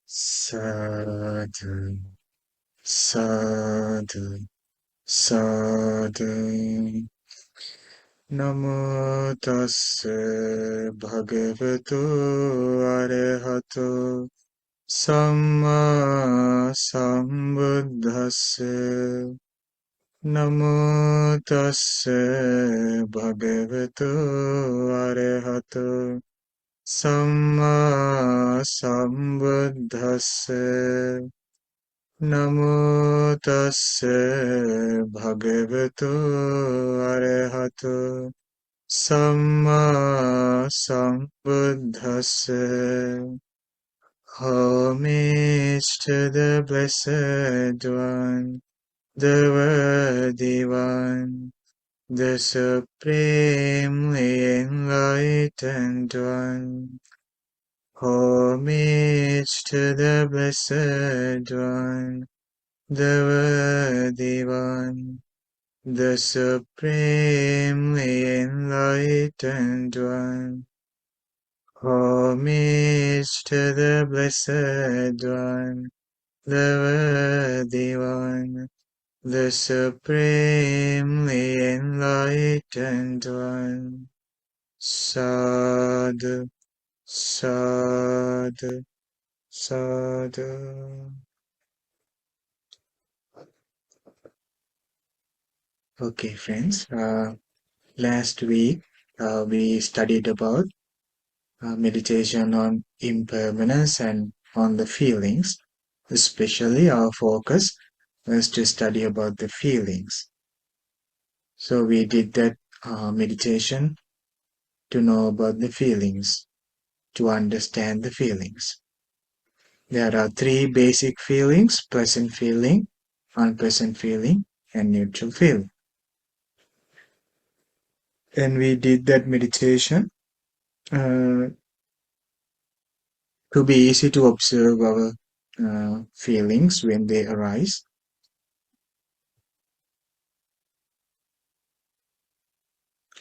Sadhu, sadhu, sadhu. Namo tassa bhagavato arahato samma sambuddhassa. Namo tassa bhagavato arahato samma sambuddhassa. Namo tassa bhagavato arahato samma sambuddhassa. Homage to the Blessed One, the Worthy One, the Supremely Enlightened One. Homage to the Blessed One, the Worthy One, the Supremely Enlightened One. Homage to the Blessed One, the Worthy One, the Supremely Enlightened One. Sadhu, sadhu, sadhu. Okay, friends. Last week we studied about meditation on impermanence and on the feelings. Especially our focus was to study about the feelings. So we did that meditation to know about the feelings, to understand the feelings. There are three basic feelings: pleasant feeling, unpleasant feeling, and neutral feeling. And we did that meditation to be easy to observe our feelings when they arise.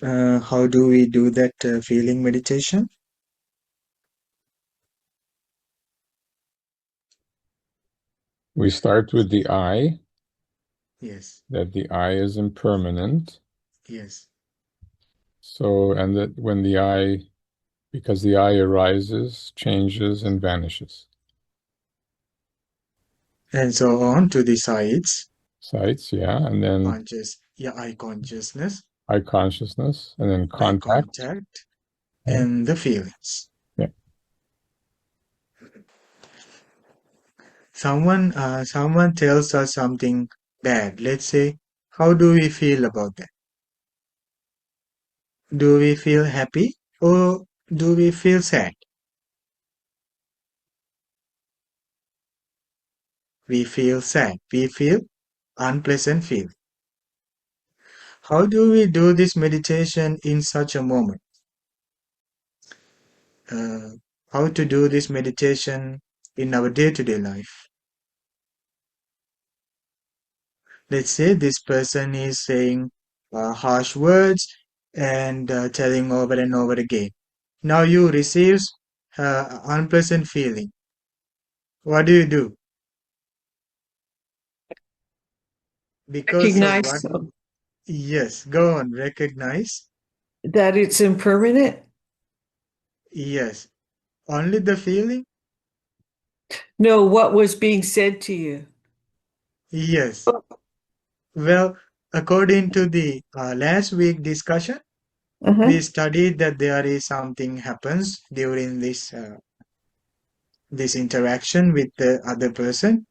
How do we do that feeling meditation? We start with the I, Yes, that the I is impermanent. yes. So, and that when the I, because the I arises, changes, and vanishes. And so on to the sides. Sights, yeah, and then Eye consciousness, eye consciousness, and then eye contact. contact, Yeah, and the feelings. yeah. Someone tells us something bad. Let's say, how do we feel about that? Do we feel happy or do we feel sad? We feel sad. We feel unpleasant feeling. How do we do this meditation in such a moment? How to do this meditation in our day-to-day life? Let's say this person is saying harsh words and telling over and over again. Now you receive unpleasant feeling. What do you do? Because of what? Recognize Yes, go on, recognize. that it's impermanent? Yes, only the feeling? No, what was being said to you? Yes. Well, according to the last week discussion, we Uh-huh. studied that there is something happens during this interaction with the other person.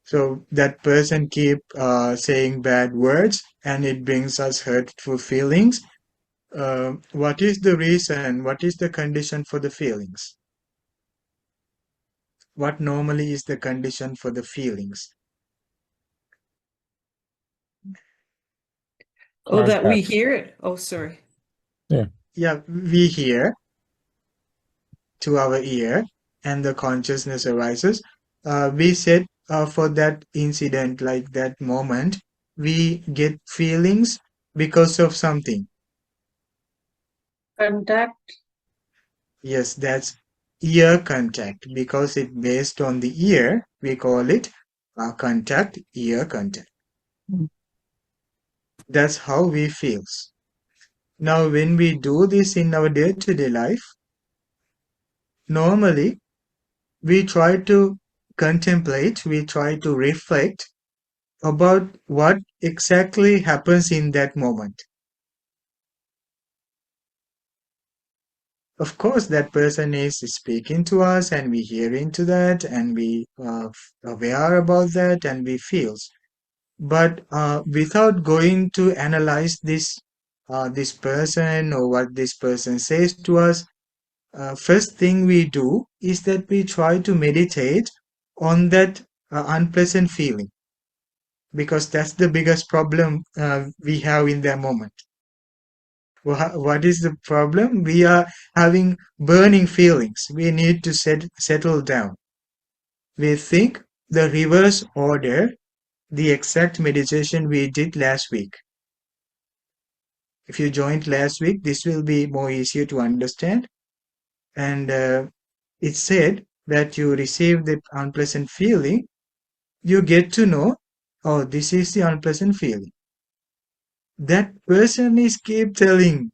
So that person keep saying bad words and it brings us hurtful feelings. What is the reason? What is the condition for the feelings? What normally is the condition for the feelings? Oh, that we Contact. hear it? Oh, sorry. Yeah. Yeah, we hear to our ear and the consciousness arises. We said for that incident, like that moment, we get feelings because of something. Contact. Yes, that's ear contact. Because it's based on the ear, we call it contact, ear contact. That's how we feel. Now, when we do this in our day-to-day life, normally we try to contemplate, we try to reflect about what exactly happens in that moment. Of course, that person is speaking to us and we hear into that and we are aware about that and we feel. But without going to analyze this person or what this person says to us, first thing we do is that we try to meditate on that unpleasant feeling, because that's the biggest problem we have in that moment. What is the problem? We are having burning feelings. We need to settle down. We think the reverse order, the exact meditation we did last week. If you joined last week, this will be more easier to understand. And it said that you receive the unpleasant feeling, you get to know, oh, this is the unpleasant feeling. That person is keep telling,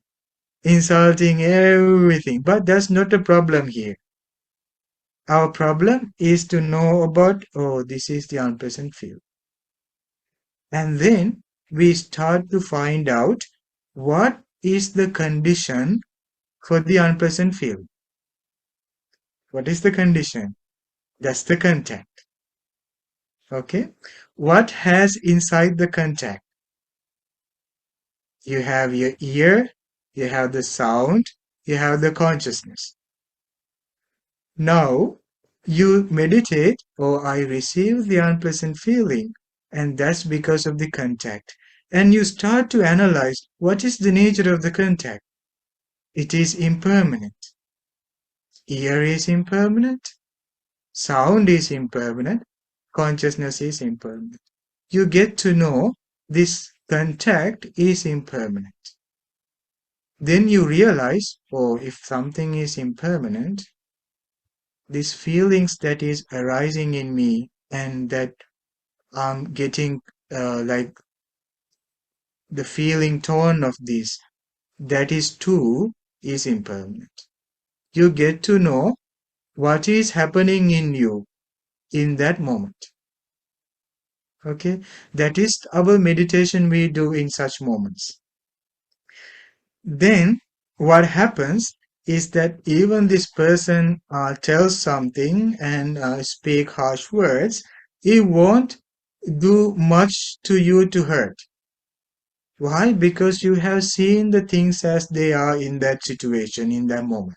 insulting everything, but that's not a problem here. Our problem is to know about, oh, this is the unpleasant feeling. And then we start to find out what is the condition for the unpleasant feeling. What is the condition? That's the contact. Okay? What has inside the contact? You have your ear, you have the sound, you have the consciousness. Now, you meditate, oh, I receive the unpleasant feeling, and that's because of the contact. And you start to analyze what is the nature of the contact. It is impermanent. Ear is impermanent, sound is impermanent, consciousness is impermanent. You get to know this contact is impermanent. Then you realize, oh, if something is impermanent, these feelings that is arising in me and that I'm getting like the feeling tone of this, that is too is impermanent. You get to know what is happening in you in that moment. Okay, that is our meditation we do in such moments. Then what happens is that even this person tells something and speak harsh words, it won't do much to you to hurt. Why? Because you have seen the things as they are in that situation, in that moment.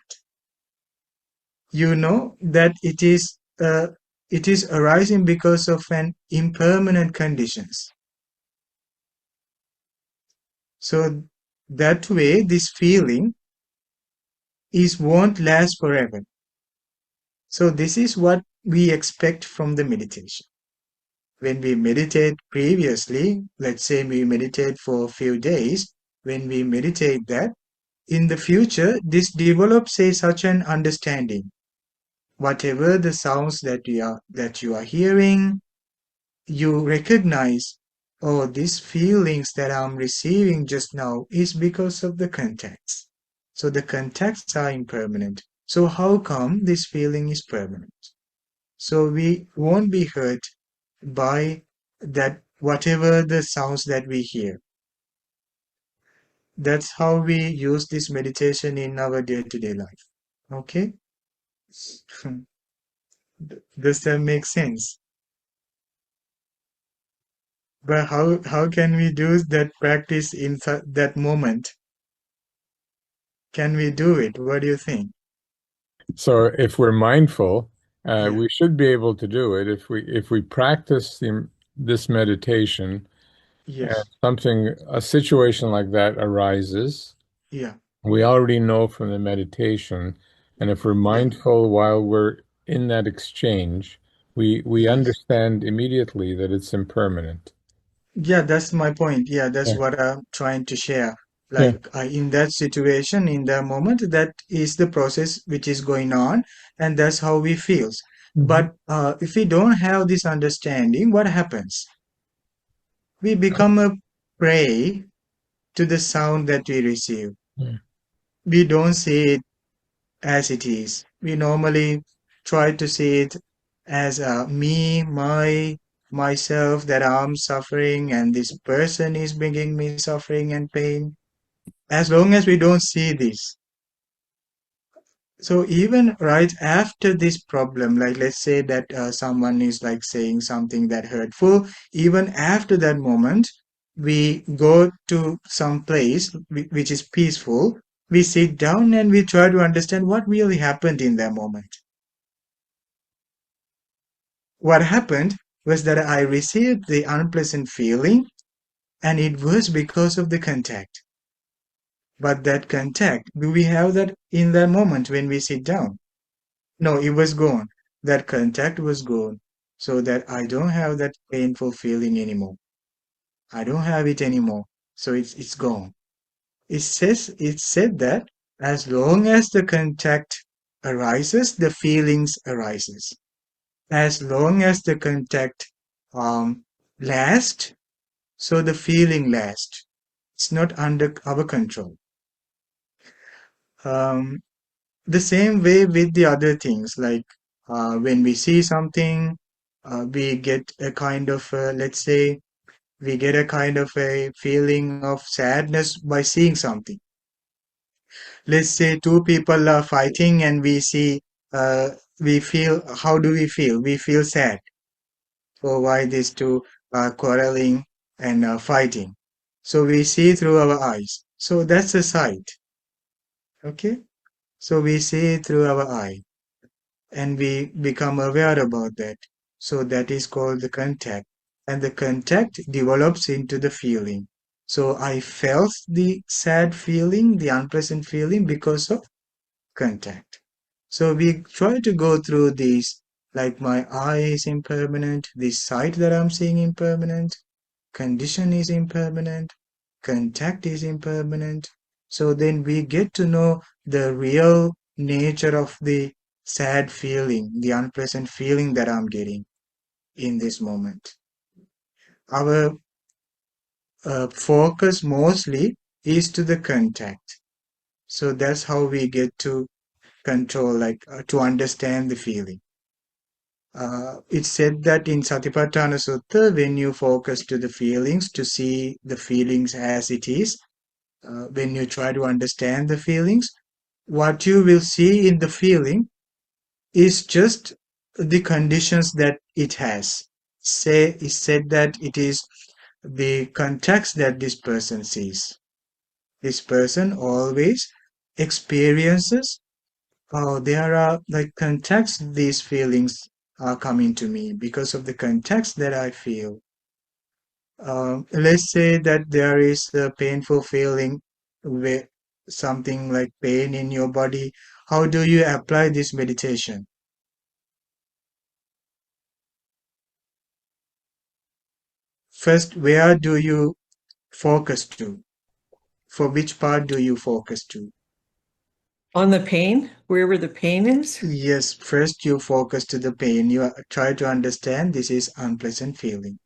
You know that it is arising because of an impermanent conditions. So that way, this feeling won't last forever. So this is what we expect from the meditation. When we meditate previously, let's say we meditate for a few days, when we meditate that, in the future, this develops such an understanding. Whatever the sounds that you are hearing, you recognize, oh, these feelings that I'm receiving just now is because of the contacts. So the contacts are impermanent. So how come this feeling is permanent? So we won't be hurt by that, whatever the sounds that we hear. That's how we use this meditation in our day-to-day life. Okay? Does that make sense? But how can we do that practice in that moment? Can we do it? What do you think? So if we're mindful, Yeah. we should be able to do it if we practice this meditation and Yes. a situation like that arises. Yeah. We already know from the meditation, and if we're Yeah. mindful while we're in that exchange, we Yes. understand immediately that it's impermanent. Yeah, that's my point. Yeah, that's Yeah. what I'm trying to share. Like in that situation, in that moment, that is the process which is going on, and that's how we feel. But if we don't have this understanding, what happens? We become a prey to the sound that we receive. We don't see it as it is. We normally try to see it as me, myself, that I'm suffering and this person is bringing me suffering and pain. As long as we don't see this. So even right after this problem, like let's say that someone is like saying something that hurtful, even after that moment, we go to some place which is peaceful. We sit down and we try to understand what really happened in that moment. What happened was that I received the unpleasant feeling, and it was because of the contact. But that contact, do we have that in that moment when we sit down? No, it was gone. That contact was gone. So that I don't have that painful feeling anymore. I don't have it anymore. So it's gone. It said that as long as the contact arises, the feelings arises. As long as the contact lasts, so the feeling lasts. It's not under our control. Um, the same way with the other things, like when we see something, we get a kind of, let's say, we get a kind of a feeling of sadness by seeing something. Let's say two people are fighting and we feel, how do we feel? We feel sad for why these two are quarreling and fighting. So we see through our eyes. So that's a sight. Okay? So we see through our eye and we become aware about that. So that is called the contact. And the contact develops into the feeling. So I felt the sad feeling, the unpleasant feeling because of contact. So we try to go through these, like my eye is impermanent, this sight that I'm seeing impermanent, condition is impermanent, contact is impermanent. So then we get to know the real nature of the sad feeling, the unpleasant feeling that I'm getting in this moment. Our focus mostly is to the contact. So that's how we get to control, like to understand the feeling. It's said that in Satipaṭṭhāna Sutta, when you focus to the feelings, to see the feelings as it is, when you try to understand the feelings, what you will see in the feeling is just the conditions that it has. It's said that it is the context that this person sees. This person always experiences, oh, there are like contexts these feelings are coming to me because of the context that I feel. Let's say that there is a painful feeling with something like pain in your body. How do you apply this meditation? First, where do you focus to? For which part do you focus to? On the pain, wherever the pain is? Yes, first you focus to the pain. You try to understand this is unpleasant feeling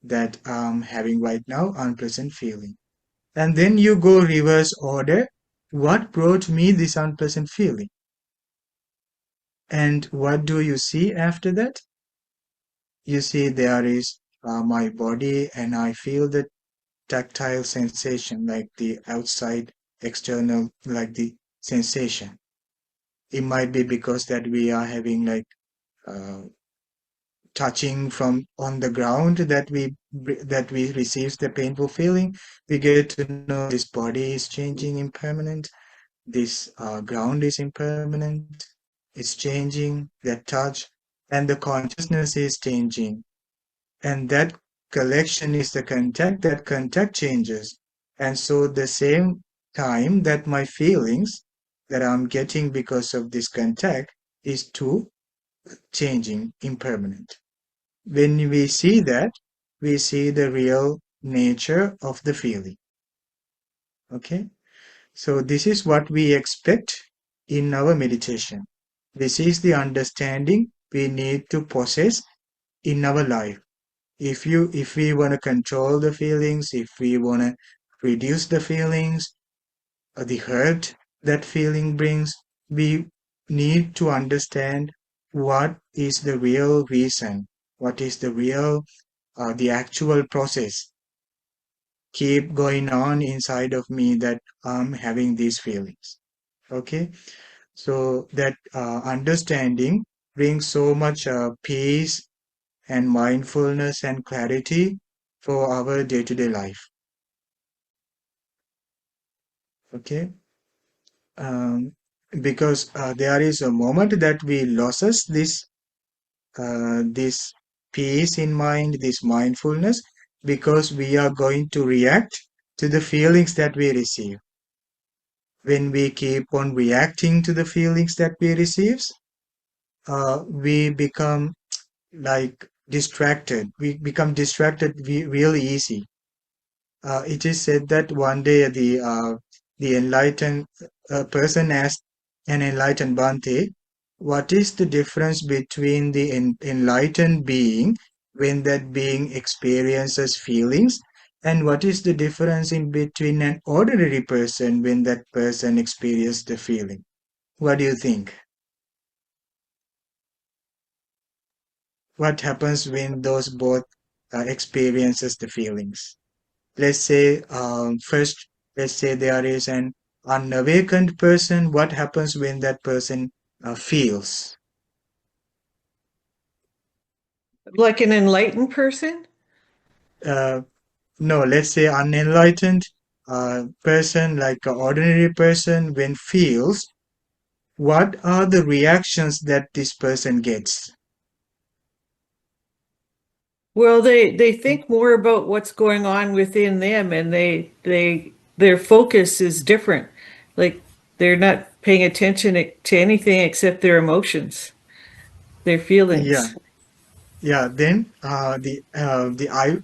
that I'm having right now, unpleasant feeling. And then you go reverse order. What brought me this unpleasant feeling? And what do you see after that? You see there is my body and I feel the tactile sensation, like the outside external, like the sensation. It might be because that we are having like uh, touching from on the ground that we receive the painful feeling. We get to know this body is changing, impermanent. This ground is impermanent. It's changing. That touch and the consciousness is changing, and that collection is the contact. That contact changes, and so the same time that my feelings that I'm getting because of this contact is too changing, impermanent. When we see that, we see the real nature of the feeling. Okay, so this is what we expect in our meditation. This is the understanding we need to possess in our life. If we want to control the feelings, if we want to reduce the feelings, the hurt that feeling brings, we need to understand what is the real reason, what is the real, the actual process keep going on inside of me that I'm having these feelings. Okay, so that understanding brings so much peace and mindfulness and clarity for our day-to-day life. Okay, um, because there is a moment that we loses this peace in mind, this mindfulness, because we are going to react to the feelings that we receive. When we keep on reacting to the feelings that we receive, we become like distracted. We become distracted really easy. It is said that one day the enlightened person asked an enlightened Bhante, what is the difference between the enlightened being when that being experiences feelings, and what is the difference in between an ordinary person when that person experiences the feeling? What do you think? What happens when those both experiences the feelings? Let's say first, let's say there is an unawakened person. What happens when that person feels? Like an enlightened person? uh, no, let's say unenlightened person, like an ordinary person, when feels, what are the reactions that this person gets? Well, they think more about what's going on within them, and their focus is different. Like they're not paying attention to anything except their emotions, their Yeah, feelings. yeah. Then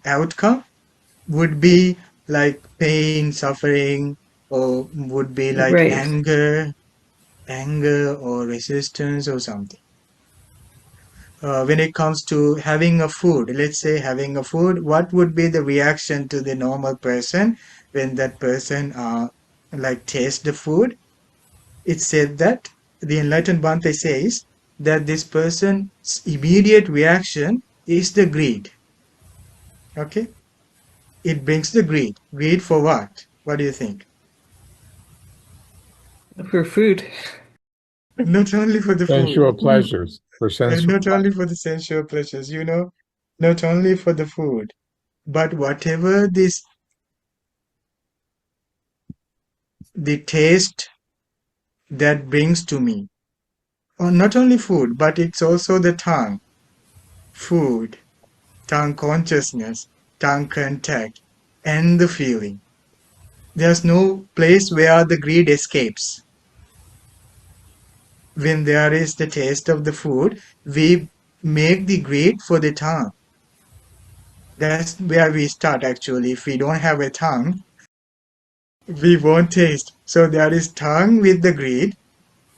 outcome would be like pain, suffering, or would be like Right. anger or resistance or something. When it comes to having a food, let's say having a food, what would be the reaction to the normal person when that person like taste the food? It's said that the enlightened Bhante says that this person's immediate reaction is the greed. Okay, it brings the greed. Greed for what? What do you think? For food. Not only for the food, Sensual pleasures, for sensual not only for the sensual pleasures, not only for the food, but whatever the taste that brings to me. Or not only food, but it's also the tongue, food, tongue consciousness, tongue contact, and the feeling. There's no place where the greed escapes. When there is the taste of the food, we make the greed for the tongue. That's where we start actually. If we don't have a tongue, we won't taste. So there is tongue with the greed,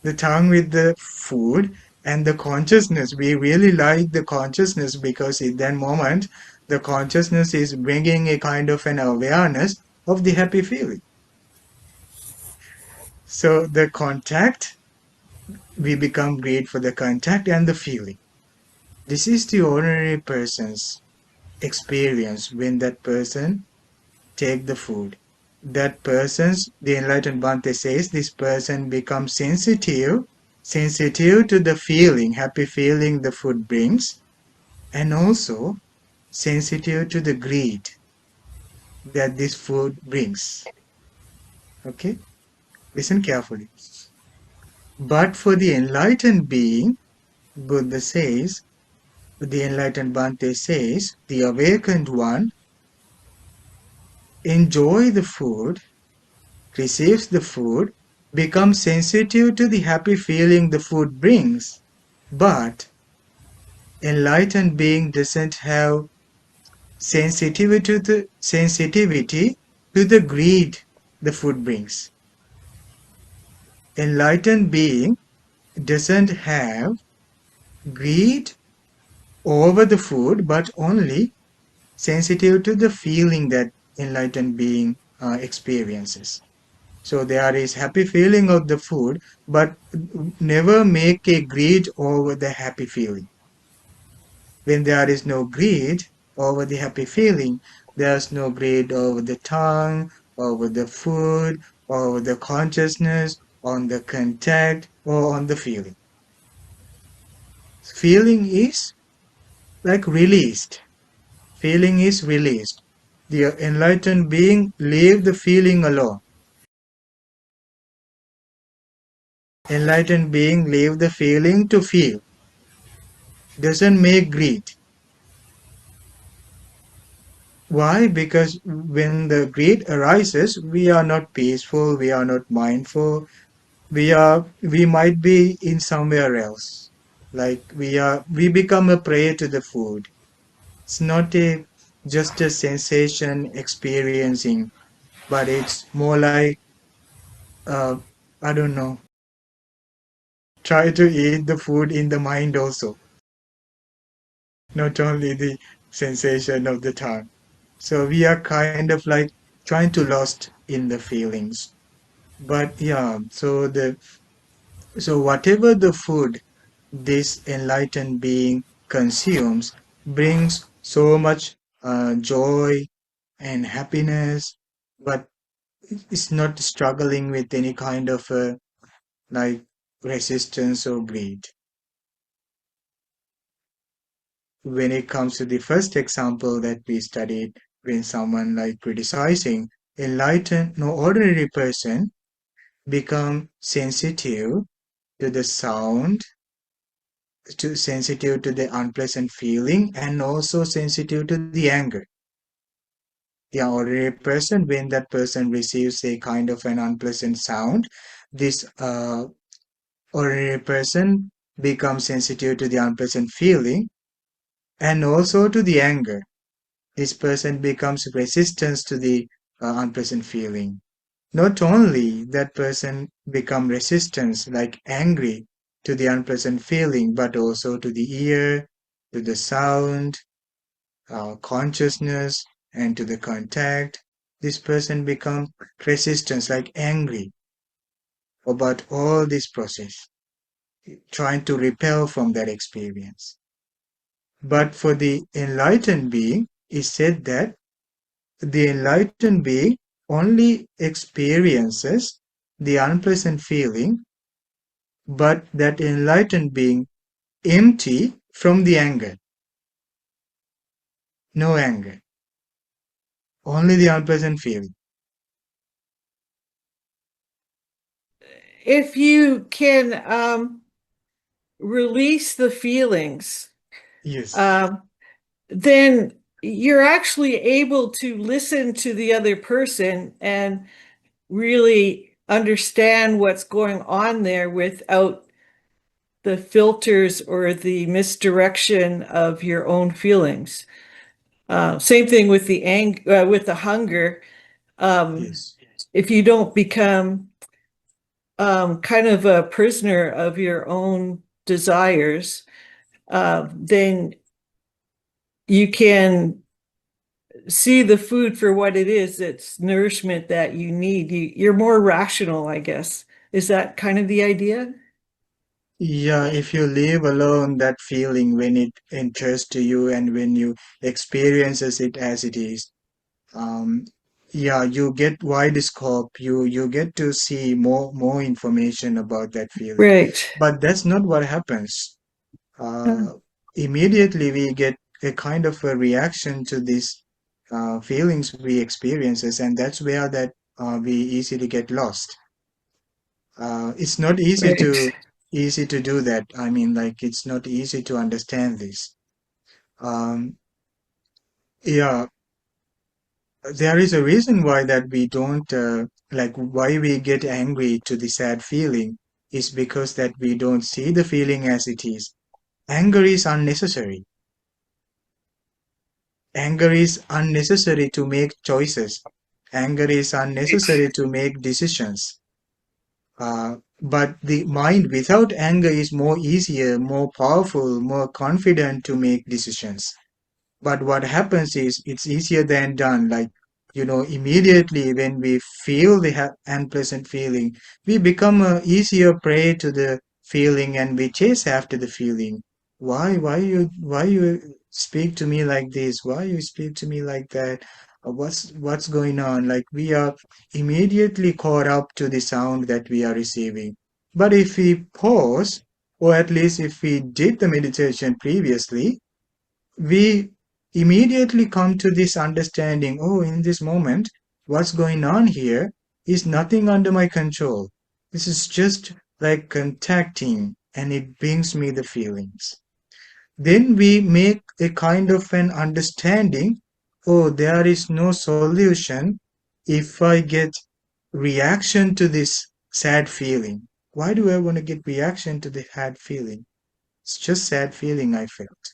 the tongue with the food, and the consciousness. We really like the consciousness because in that moment, the consciousness is bringing a kind of an awareness of the happy feeling. So the contact, we become great for the contact and the feeling. This is the ordinary person's experience when that person take the food. That person's, the enlightened Bhante says, this person becomes sensitive to the feeling, happy feeling the food brings, and also sensitive to the greed that this food brings. Okay? Listen carefully. But for the enlightened being, Buddha says, the enlightened Bhante says, the awakened one enjoy the food, receives the food, becomes sensitive to the happy feeling the food brings. But enlightened being doesn't have sensitivity to the greed the food brings. Enlightened being doesn't have greed over the food, but only sensitive to the feeling that enlightened being experiences. So there is happy feeling of the food, but never make a greed over the happy feeling. When there is no greed over the happy feeling, there's no greed over the tongue, over the food, over the consciousness, on the contact, or on the feeling. Feeling is like released. Feeling is released. The enlightened being leave the feeling alone. Enlightened being leave the feeling to feel. Doesn't make greed. Why? Because when the greed arises, we are not peaceful, we are not mindful, we might be in somewhere else. Like we become a prey to the food. It's not just a sensation experiencing, but it's more like uh, I don't know, try to eat the food in the mind also, not only the sensation of the tongue. So we are kind of like trying to lost in the feelings. But yeah, so whatever the food this enlightened being consumes brings so much joy and happiness, but it's not struggling with any kind of like resistance or greed. When it comes to the first example that we studied, when someone like criticizing, enlightened, no ordinary person become sensitive to the sound, sensitive to the unpleasant feeling, and also sensitive to the anger. The ordinary person, when that person receives a kind of an unpleasant sound, this ordinary person becomes sensitive to the unpleasant feeling and also to the anger. This person becomes resistant to the unpleasant feeling. Not only that person become resistant, like angry to the unpleasant feeling, but also to the ear, to the sound, consciousness, and to the contact. This person become resistant, like angry about all this process, trying to repel from that experience. But for the enlightened being, it said that the enlightened being only experiences the unpleasant feeling, but that enlightened being empty from the anger. No anger, only the unpleasant feeling. If you can release the feelings, Yes. then you're actually able to listen to the other person and really understand what's going on there without the filters or the misdirection of your own feelings. Same thing with the with the hunger. Yes. If you don't become kind of a prisoner of your own desires, then you can see the food for what it is. It's nourishment that you need. You're more rational, I guess. Is that kind of the idea? Yeah, if you leave alone that feeling when it enters to you and when you experiences it as it is, um, yeah, you get wide scope. You get to see more information about that feeling. Right. But that's not what happens. Immediately we get a kind of a reaction to these feelings we experiences, and that's where that we easily get lost. It's not Right. easy to do that. I mean, like it's not easy to understand this. Um, yeah, there is a reason why that we don't like why we get angry to the sad feeling is because that we don't see the feeling as it is. Anger is unnecessary. Anger is unnecessary to make choices. Anger is unnecessary to make decisions. But the mind without anger is more easier, more powerful, more confident to make decisions. But what happens is it's easier than done. Like, immediately when we feel the unpleasant feeling, we become a easier prey to the feeling and we chase after the feeling. Why you speak to me like this? Why you speak to me like that? What's going on? Like we are immediately caught up to the sound that we are receiving. But if we pause, or at least if we did the meditation previously, we immediately come to this understanding, oh, in this moment, what's going on here is nothing under my control. This is just like contacting and it brings me the feelings. Then we make a kind of an understanding, oh, there is no solution if I get reaction to this sad feeling. Why do I want to get reaction to the sad feeling? It's just sad feeling I felt.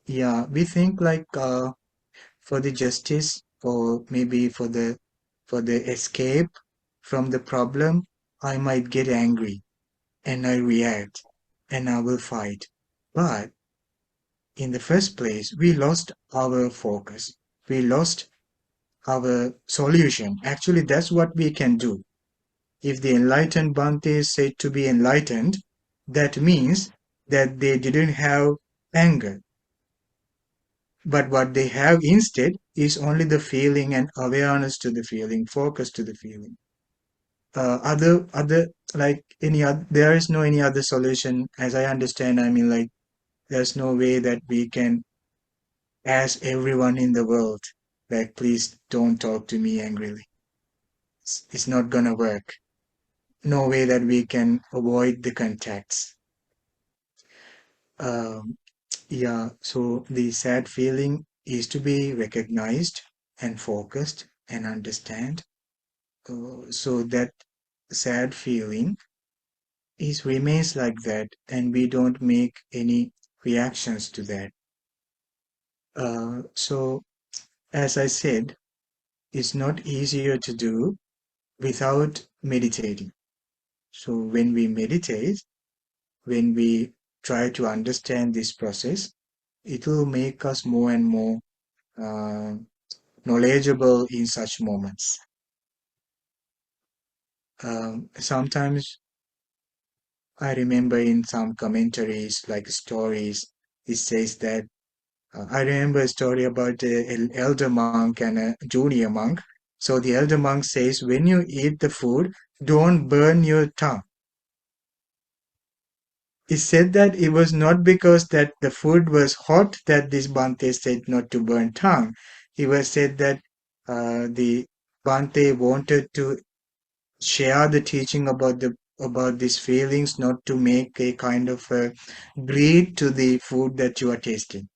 Yeah, we think like for the justice or maybe for the escape from the problem, I might get angry and I react and I will fight. But in the first place, we lost our focus. We lost our solution. Actually, that's what we can do. If the enlightened Bhante is said to be enlightened, that means that they didn't have anger. But what they have instead is only the feeling and awareness to the feeling, focus to the feeling. Other like any other, there is no any other solution as I understand. I mean, like there's no way that we can ask everyone in the world, like please don't talk to me angrily. It's not gonna work. No way that we can avoid the contacts. Um, yeah, so the sad feeling is to be recognized and focused and understand. So that sad feeling remains like that, and we don't make any reactions to that. So, as I said, it's not easier to do without meditating. So, when we meditate, when we try to understand this process, it will make us more and more uh, knowledgeable in such moments. Sometimes I remember in some commentaries, like stories, it says that I remember a story about an elder monk and a junior monk. So the elder monk says, when you eat the food, don't burn your tongue. He said that it was not because that the food was hot that this Bhante said not to burn tongue. He was said that the Bhante wanted to share the teaching about these feelings, not to make a kind of a greed to the food that you are tasting.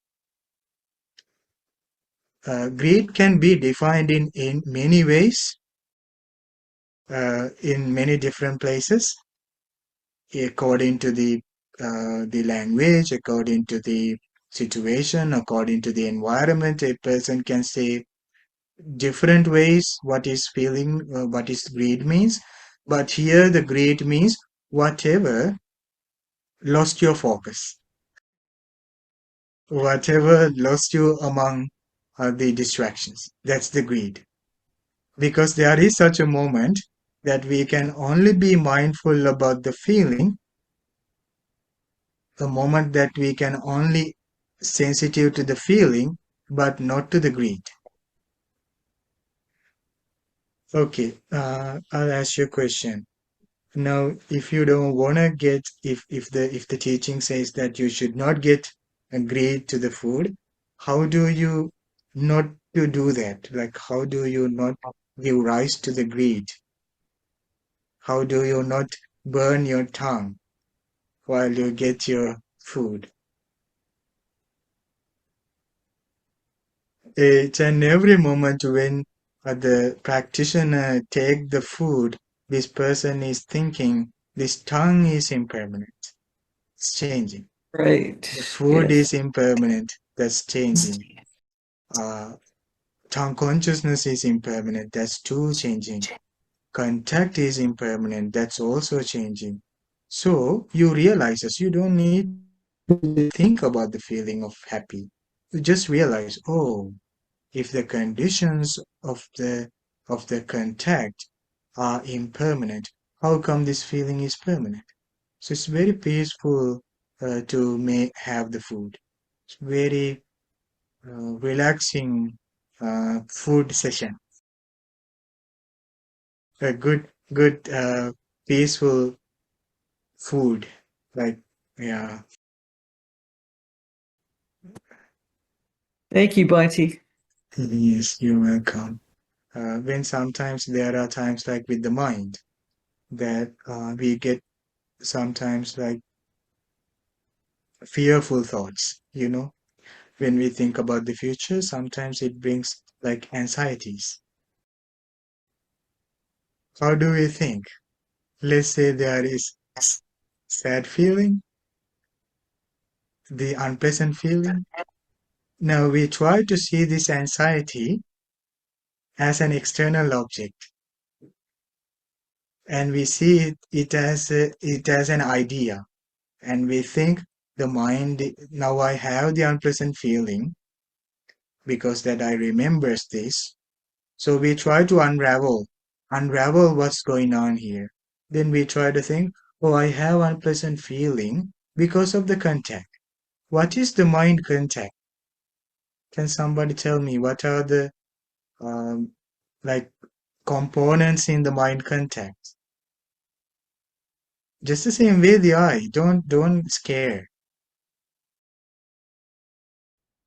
Greed can be defined in many ways, in many different places, according to the language, according to the situation, according to the environment. A person can say different ways what is feeling, what is greed means. But here the greed means whatever lost your focus, whatever lost you among the distractions. That's the greed. Because there is such a moment that we can only be mindful about the feeling, a moment that we can only sensitive to the feeling, but not to the greed. Okay, I'll ask you a question. Now, if you don't want to get, if the teaching says that you should not get greed to the food, how do you not to do that? Like, how do you not give rise to the greed? How do you not burn your tongue while you get your food? Each and every moment when the practitioner take the food, this person is thinking, this tongue is impermanent. It's changing. Right. The food Yes. is impermanent. That's changing. Uh, tongue consciousness is impermanent, that's too changing. Contact is impermanent, that's also changing. So you realize as you don't need to think about the feeling of happy. You just realize, oh, if the conditions of the contact are impermanent, how come this feeling is permanent? So it's very peaceful to have the food. It's very relaxing food session. A good peaceful food. Like yeah. Thank you, Bunty. Yes, you're welcome. When sometimes there are times like with the mind that we get sometimes like fearful thoughts, when we think about the future, sometimes it brings like anxieties. How do we think? Let's say there is sad feeling, the unpleasant feeling. Now we try to see this anxiety as an external object and we see it as an idea and we think the mind now I have the unpleasant feeling because that I remembers this. So we try to unravel what's going on here. Then we try to think, oh, I have unpleasant feeling because of the contact. What is the mind contact? Can somebody tell me what are the um, like components in the mind contact? Just the same way the eye. Don't scare.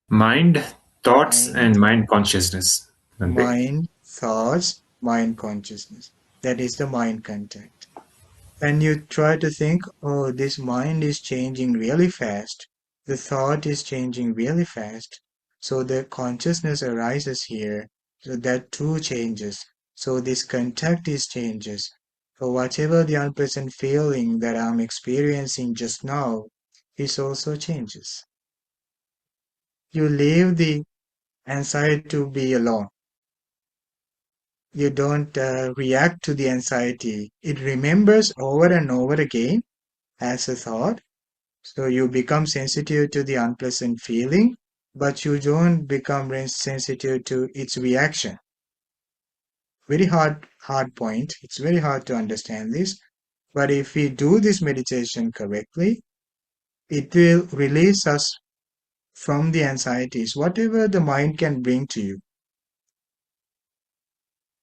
Mind, thoughts, Mind, and mind consciousness. Bhante. mind, thoughts, mind consciousness. That is the mind contact. And you try to think, oh, this mind is changing really fast. The thought is changing really fast. So the consciousness arises here. So that too changes. So this contact is changes. So whatever the unpleasant feeling that I'm experiencing just now is also changes. You leave the anxiety to be alone. You don't react to the anxiety. It remembers over and over again as a thought. So you become sensitive to the unpleasant feeling, but you don't become sensitive to its reaction. Very hard point. It's very hard to understand this. But if we do this meditation correctly, it will release us from the anxieties, whatever the mind can bring to you.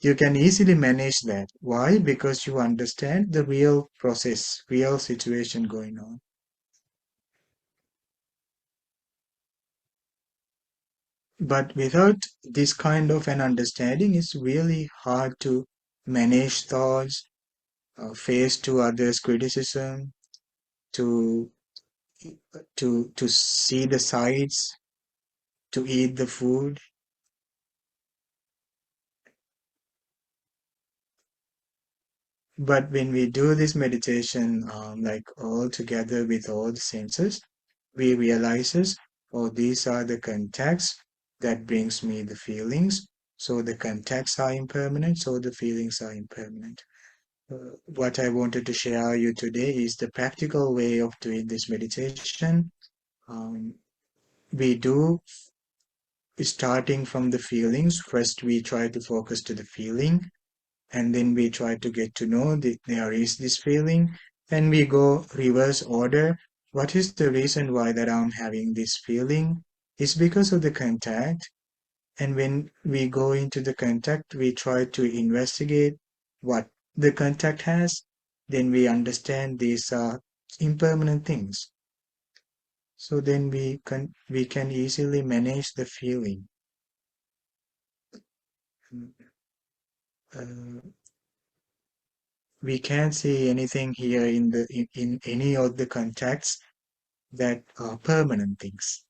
You can easily manage that. Why? Because you understand the real process, real situation going on. But without this kind of an understanding, it's really hard to manage thoughts, face to others' criticism, to to see the sights, to eat the food. But when we do this meditation, like all together with all the senses, we realizes, oh, these are the contacts that brings me the feelings. So the contacts are impermanent, so the feelings are impermanent. What I wanted to share you today is the practical way of doing this meditation. We do starting from the feelings. First, we try to focus to the feeling, and then we try to get to know that there is this feeling, and we go reverse order. What is the reason why that I'm having this feeling? It's because of the contact. And when we go into the contact, we try to investigate what the contact has. Then we understand these are impermanent things. So then we can easily manage the feeling. Uh, we can't see anything here in any of the contacts that are permanent things.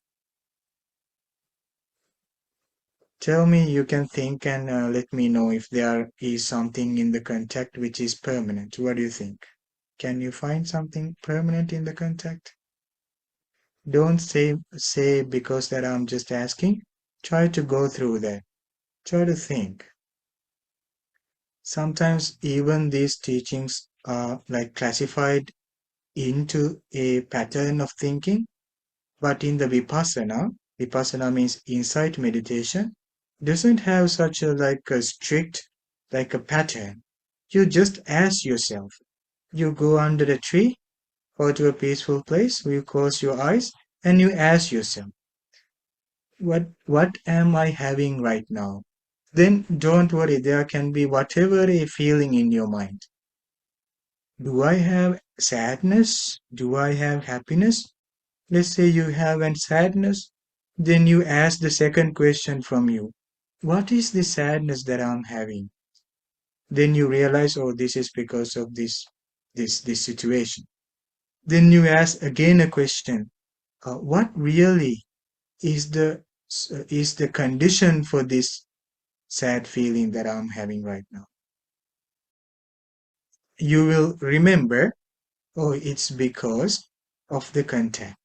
Tell me, you can think and let me know if there is something in the contact which is permanent. What do you think? Can you find something permanent in the contact? Don't say because that I'm just asking. Try to go through that. Try to think. Sometimes even these teachings are like classified into a pattern of thinking, but in the vipassana means insight meditation, doesn't have such a like a strict like a pattern. You just ask yourself. You go under a tree or to a peaceful place, you close your eyes and you ask yourself, what am I having right now? Then don't worry, there can be whatever a feeling in your mind. Do I have sadness? Do I have happiness? Let's say you have an sadness. Then you ask the second question from you. What is the sadness that I'm having? Then you realize, oh, this is because of this situation. Then you ask again a question. What really is the condition for this sad feeling that I'm having right now? You will remember, oh, it's because of the contact.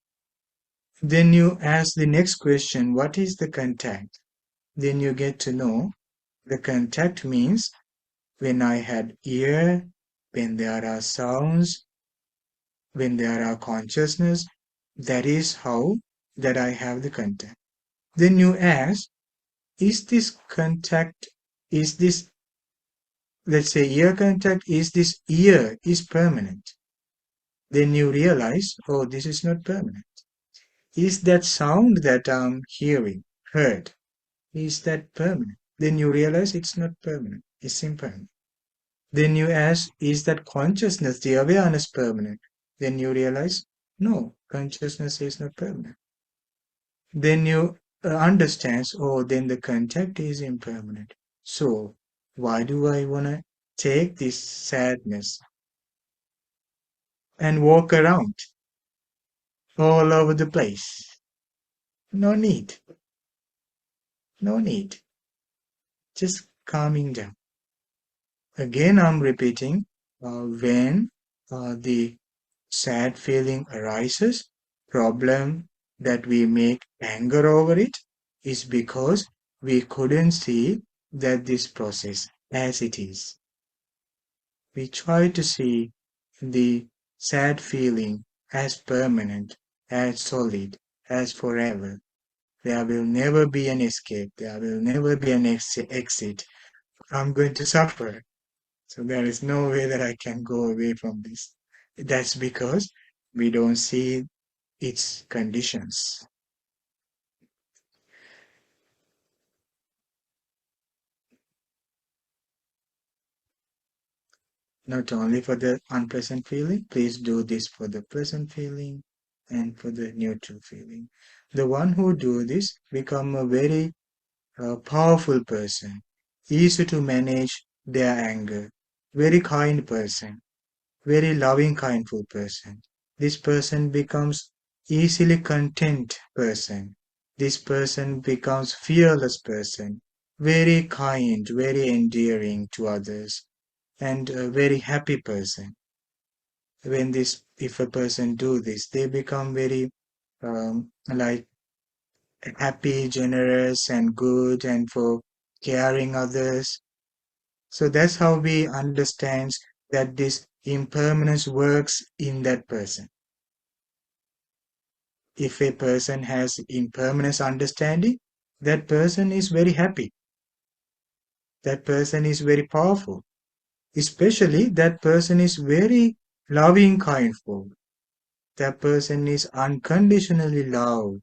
Then you ask the next question, what is the contact? Then you get to know the contact means when I had ear, when there are sounds, when there are consciousness, that is how that I have the contact. Then you ask, is this contact, is this, let's say ear contact, is this ear is permanent? Then you realize, oh, this is not permanent. Is that sound that I'm heard, is that permanent? Then you realize it's not permanent, it's impermanent. Then you ask, is that consciousness, the awareness permanent? Then you realize, no, consciousness is not permanent. Then you understand, oh, then the contact is impermanent. So why do I want to take this sadness and walk around all over the place? No need. No need. Just calming down. Again, I'm repeating, when the sad feeling arises, problem that we make anger over it is because we couldn't see that this process as it is. We try to see the sad feeling as permanent, as solid, as forever. There will never be an escape. There will never be an exit. I'm going to suffer. So there is no way that I can go away from this. That's because we don't see its conditions. Not only for the unpleasant feeling, please do this for the pleasant feeling and for the neutral feeling. The one who do this become a very powerful person, easy to manage their anger, very kind person, very loving, kindful person. This person becomes easily content person. This person becomes fearless person, very kind, very endearing to others, and a very happy person. If a person do this, they become very like happy, generous, and good, and for caring others. So that's how we understand that this impermanence works in that person. If a person has impermanence understanding, that person is very happy. That person is very powerful. Especially that person is very loving, kindful. That person is unconditionally loved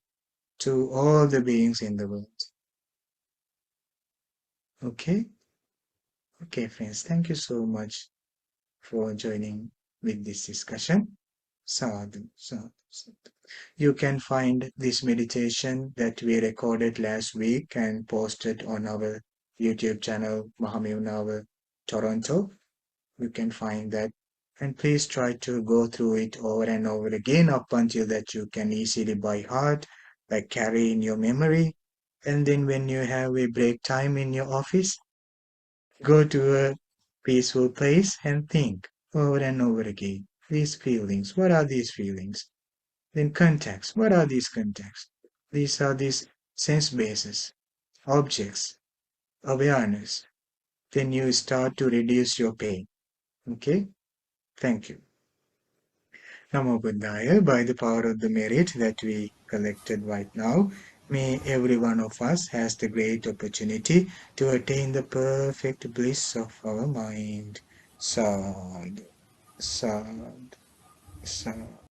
to all the beings in the world. Okay? Okay, friends, thank you so much for joining with this discussion. Sadhu, sadhu, sadhu. You can find this meditation that we recorded last week and posted on our YouTube channel, Mahamevnawa, Toronto. You can find that. And please try to go through it over and over again up until that you can easily by heart, like carry in your memory. And then when you have a break time in your office, go to a peaceful place and think over and over again. These feelings, what are these feelings? Then contacts, what are these contacts? These are these sense bases, objects. awareness, then you start to reduce your pain. Okay? Thank you. Namo Buddhaya, by the power of the merit that we collected right now, may every one of us has the great opportunity to attain the perfect bliss of our mind. Sad, sad, sad.